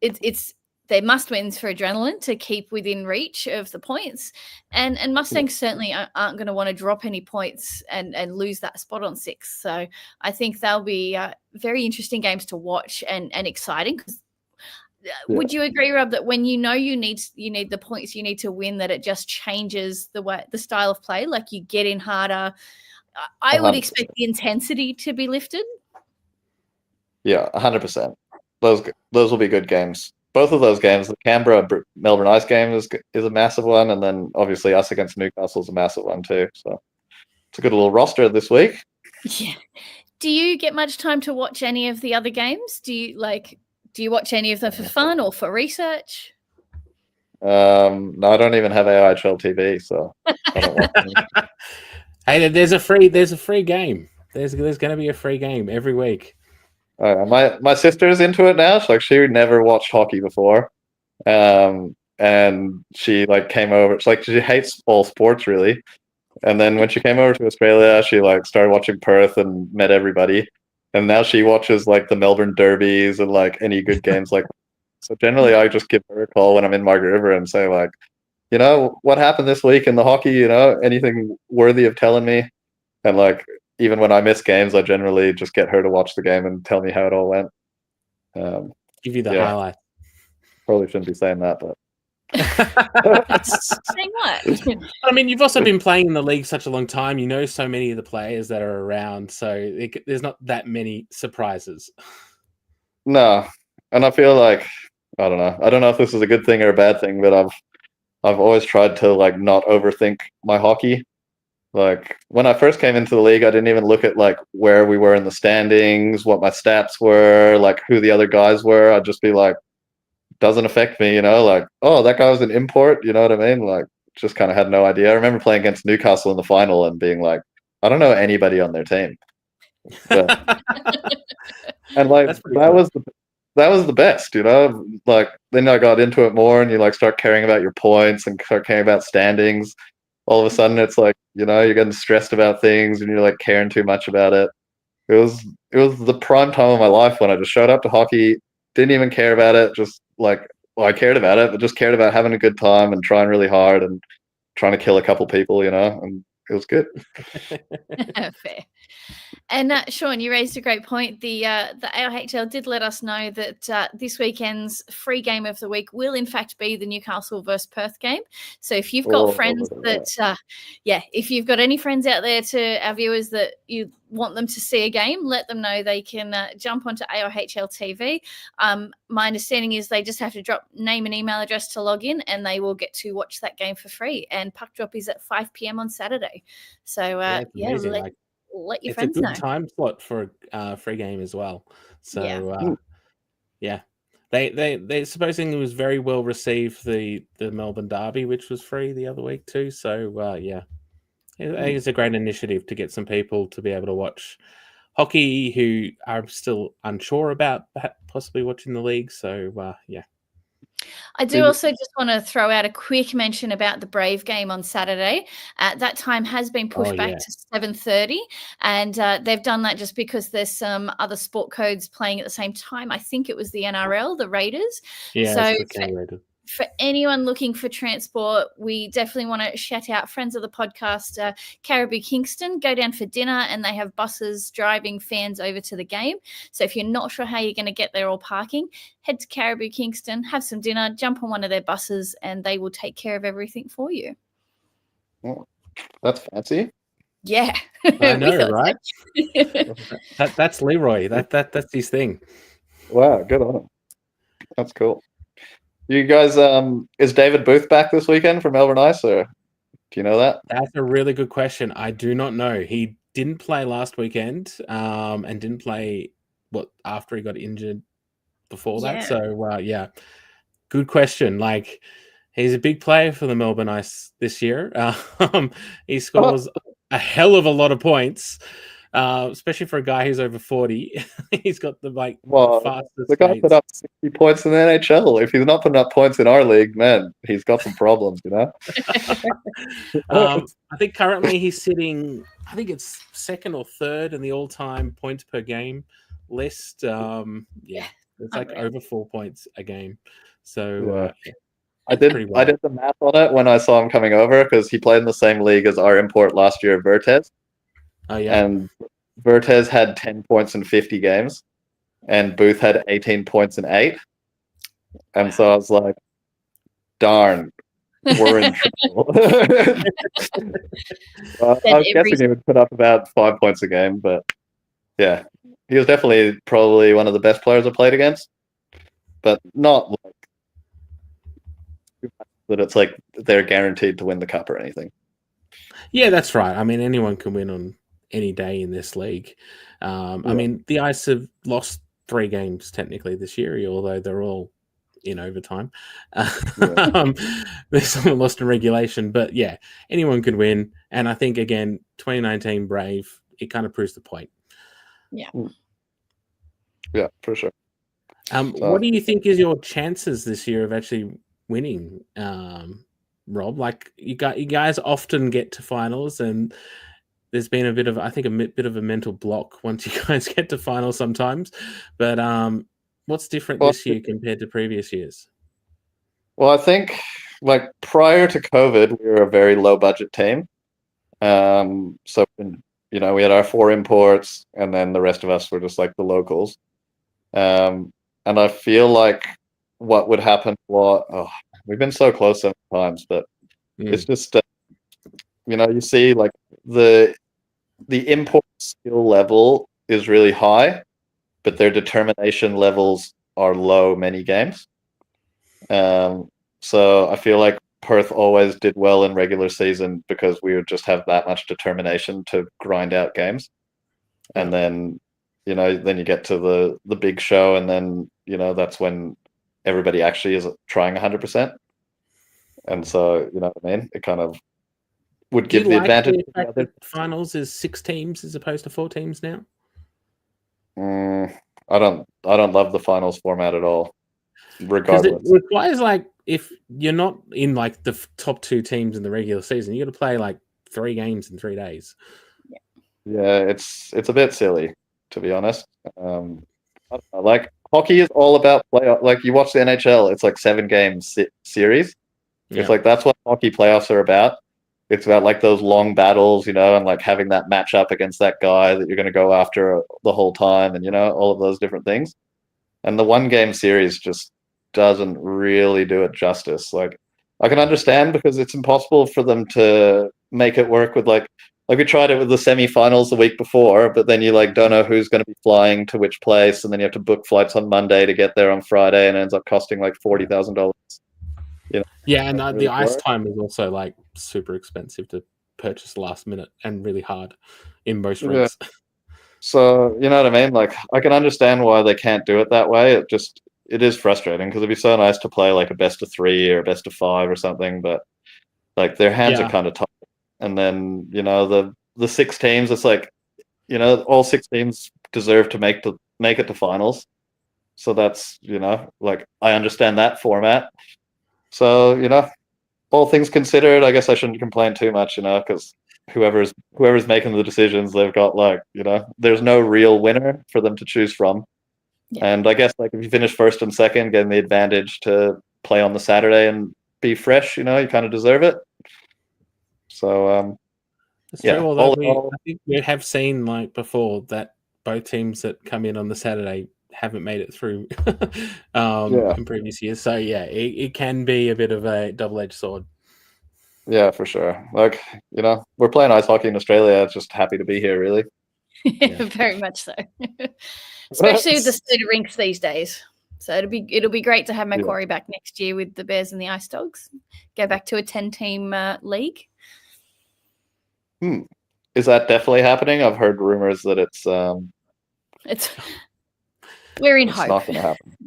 they're must-wins for Adrenaline to keep within reach of the points. And Mustangs certainly aren't going to want to drop any points and lose that spot on 6. So I think they'll be very interesting games to watch and exciting. Because would you agree, Rob, that when you need the points, you need to win, that it just changes the style of play? Like, you get in harder. I would expect the intensity to be lifted. Yeah, 100%. Those will be good games. Both of those games, the Canberra Melbourne Ice game is a massive one, and then obviously us against Newcastle is a massive one too. So it's a good little roster this week. Yeah. Do you get much time to watch any of the other games? Do you watch any of them for fun or for research? No, I don't even have AIHL TV, so I don't watch them. Hey, there's a free game. There's going to be a free game every week. My sister's into it now. So, like, she never watched hockey before, and she like came over. It's like she hates all sports really, and then when she came over to Australia, she like started watching Perth and met everybody, and now she watches like the Melbourne derbies and like any good games like. So generally, I just give her a call when I'm in Margaret River and say, like, what happened this week in the hockey? Anything worthy of telling me? And like, even when I miss games, I generally just get her to watch the game and tell me how it all went. Give you the highlight. Probably shouldn't be saying that, but. Saying what? I mean, you've also been playing in the league such a long time. You know so many of the players that are around, so there's not that many surprises. No, and I feel like, I don't know. I don't know if this is a good thing or a bad thing, but I've always tried to like not overthink my hockey. Like, when I first came into the league, I didn't even look at like where we were in the standings, what my stats were, like who the other guys were. I'd just be like, doesn't affect me, like, oh, that guy was an import, you know what I mean? Like, just kind of had no idea. I remember playing against Newcastle in the final and being like, I don't know anybody on their team. But, and like that was the best, like, then I got into it more and you like start caring about your points and start caring about standings. All of a sudden it's like, you're getting stressed about things and you're like caring too much about it. It was the prime time of my life when I just showed up to hockey, didn't even care about it, just like, well, I cared about it, but just cared about having a good time and trying really hard and trying to kill a couple people, and it was good. Fair. And Sean, you raised a great point. The AIHL did let us know that this weekend's free game of the week will in fact be the Newcastle versus Perth game. So if you've got friends if you've got any friends out there, to our viewers, that you want them to see a game, let them know they can jump onto AIHL TV. My understanding is they just have to drop name and email address to log in, and they will get to watch that game for free. And puck drop is at 5 p.m. on Saturday. So it's amazing. Let your it's friends a good know. time slot for a free game as well. So they supposing it was very well received, the Melbourne Derby, which was free the other week too. So I think it's a great initiative to get some people to be able to watch hockey who are still unsure about possibly watching the league. So I do also just want to throw out a quick mention about the Brave game on Saturday. That time has been pushed back to 7:30, and they've done that just because there's some other sport codes playing at the same time. I think it was the NRL, the Raiders. Yeah, so it's the Raiders. For anyone looking for transport, we definitely want to shout out friends of the podcast, Caribou Kingston. Go down for dinner, and they have buses driving fans over to the game. So if you're not sure how you're going to get there or parking, head to Caribou Kingston, have some dinner, jump on one of their buses, and they will take care of everything for you. Oh, that's fancy. Yeah. I know, right? That's Leroy. That's his thing. Wow, good on him. That's cool. You guys, is David Booth back this weekend for Melbourne Ice, or do you know that? That's a really good question. I do not know. He didn't play last weekend, and didn't play after he got injured before that. So good question. Like, he's a big player for the Melbourne Ice this year. He scores a hell of a lot of points. Especially for a guy who's over 40. He's got the fastest the guy put up 60 points in the NHL. If he's not putting up points in our league, man, he's got some problems, you know? I think currently he's sitting, I think it's second or third in the all-time points per game list. It's like over 4 points a game. So I did the math on it when I saw him coming over, because he played in the same league as our import last year, Vertes. Oh, yeah. And Vertes had 10 points in 50 games, and Booth had 18 points in 8. And so I was like, darn, we're in trouble. I was guessing he would put up about 5 points a game, but yeah, he was definitely probably one of the best players I played against, but not like that it's like they're guaranteed to win the cup or anything. Yeah, that's right. I mean, anyone can win on any day in this league. I mean, the Ice have lost 3 games technically this year, although they're all in overtime. There's someone lost in regulation, but yeah, anyone could win. And I think, again, 2019 Brave, it kind of proves the point. Yeah, for sure. What do you think is your chances this year of actually winning, Rob? Like, you guys often get to finals, and there's been a bit of a mental block once you guys get to finals sometimes. But what's different this year compared to previous years? Well, I think, like, prior to COVID, we were a very low budget team. So, we had our 4 imports, and then the rest of us were just like the locals. And I feel like what would happen we've been so close sometimes, but it's just, you see like the import skill level is really high, but their determination levels are low many games. So I feel like Perth always did well in regular season because we would just have that much determination to grind out games. And then, then you get to the big show, and then, that's when everybody actually is trying 100%. And so, you know what I mean? It kind of would give the advantage. The fact that finals is 6 teams as opposed to 4 teams now. I don't love the finals format at all. Regardless, it requires, like, if you're not in like the top 2 teams in the regular season, you got to play like 3 games in 3 days. Yeah, it's a bit silly, to be honest. I don't know, like, hockey is all about playoff. Like, you watch the NHL, it's like 7-game series. It's like that's what hockey playoffs are about. It's about like those long battles, and like having that matchup against that guy that you're going to go after the whole time, and all of those different things. And the 1-game series just doesn't really do it justice. Like, I can understand because it's impossible for them to make it work with like like we tried it with the semi-finals the week before, but then you like don't know who's going to be flying to which place, and then you have to book flights on Monday to get there on Friday, and it ends up costing like $40,000. Yeah, and really the ice work. time is also like super expensive to purchase last minute and really hard in most rinks. So you know what I mean? Like I can understand why they can't do it that way. It is frustrating because it'd be so nice to play like a best of 3 or a best of 5 or something, but like their hands are kind of tight. And then the 6 teams, it's like all 6 teams deserve to make it to finals. So that's like I understand that format. So all things considered, I guess I shouldn't complain too much, because whoever's making the decisions, they've got like there's no real winner for them to choose from. Yeah. And I guess like if you finish first and second, getting the advantage to play on the Saturday and be fresh, you kind of deserve it. So that's true. Although I think we have seen like before that both teams that come in on the Saturday haven't made it through in previous years. So yeah, it can be a bit of a double-edged sword. Yeah, for sure. Like we're playing ice hockey in Australia. It's just happy to be here, really. Yeah. Very much so. Especially with the split rinks these days. So it'll be great to have Macquarie back next year with the Bears and the Ice Dogs. Go back to a 10-team league. Is that definitely happening? I've heard rumors that it's we're in hope. It's not going to happen.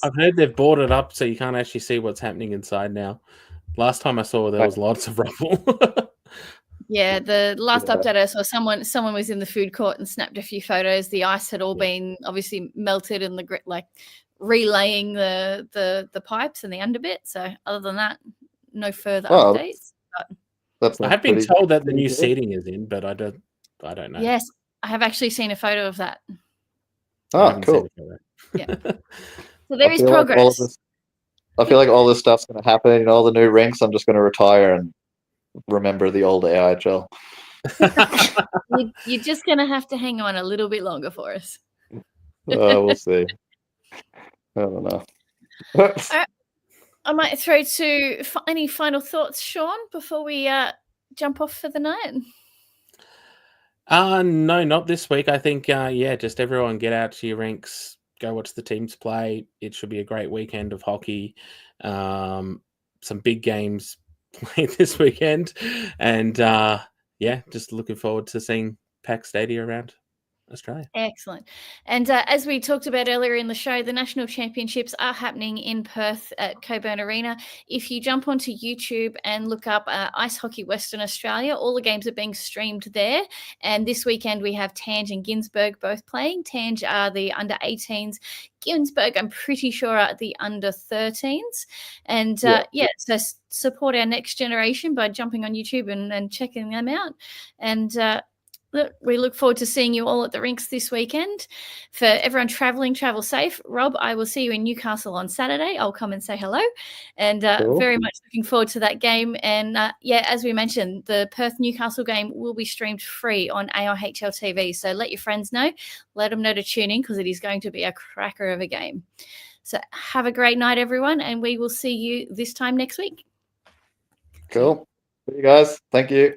I've heard they've boarded up so you can't actually see what's happening inside now. Last time I saw there was lots of rubble. Yeah, the last update I saw, someone was in the food court and snapped a few photos. The ice had all been obviously melted and the like relaying the pipes and the underbit. So other than that, no further updates. I have been told that the new seating is in, but I don't know. Yes, I have actually seen a photo of that. Oh, cool. Yeah. So there is progress. I feel like all this stuff's going to happen. All the new rinks, I'm just going to retire and remember the old AIHL. You're just going to have to hang on a little bit longer for us. We'll see. I don't know. I might throw to any final thoughts, Sean, before we jump off for the night. No, not this week. I think, just everyone get out to your rinks, go watch the teams play. It should be a great weekend of hockey. Some big games played this weekend. And, just looking forward to seeing packed stadia around Australia. Excellent. And as we talked about earlier in the show, the national championships are happening in Perth at Cockburn Arena. If you jump onto YouTube and look up Ice Hockey Western Australia, all the games are being streamed there. And this weekend we have Tange and Ginsberg both playing. Tange are the under 18s. Ginsberg, I'm pretty sure, are the under 13s. And so support our next generation by jumping on YouTube and checking them out. And we look forward to seeing you all at the rinks this weekend. For everyone traveling, travel safe. Rob, I will see you in Newcastle on Saturday. I'll come and say hello. And very much looking forward to that game. And as we mentioned, the Perth-Newcastle game will be streamed free on AIHL TV. So let your friends know. Let them know to tune in because it is going to be a cracker of a game. So have a great night, everyone. And we will see you this time next week. Cool. See you guys. Thank you.